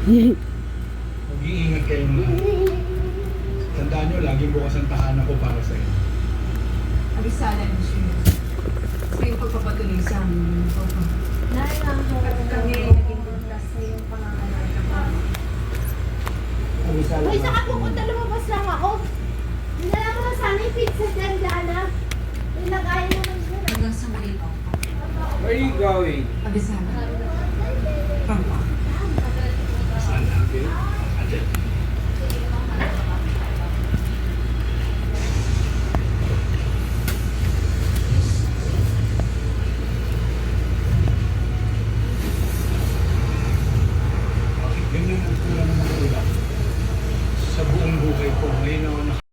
Mag-iingat kayong lahat. Tandaan nyo, laging bukas ang tahanan ko para sa inyo. Abisada mo siya. Sa iyong pagpapatuloy sa amin. Papa. At kami ay naging buntas sa iyong pangangalan. Abisala Uy, na saka ako. pupunta lumabas lang ako. Dinala mo na sana yung pizza dyan, Dana. Ilagay mo lang siya. Hanggang sa muli po. Where are you going? Abisada. Papa. Saan natin? Atin. Bakit ganyan ang kulang ng ulam? Sa buong buhay ko, ngayon ako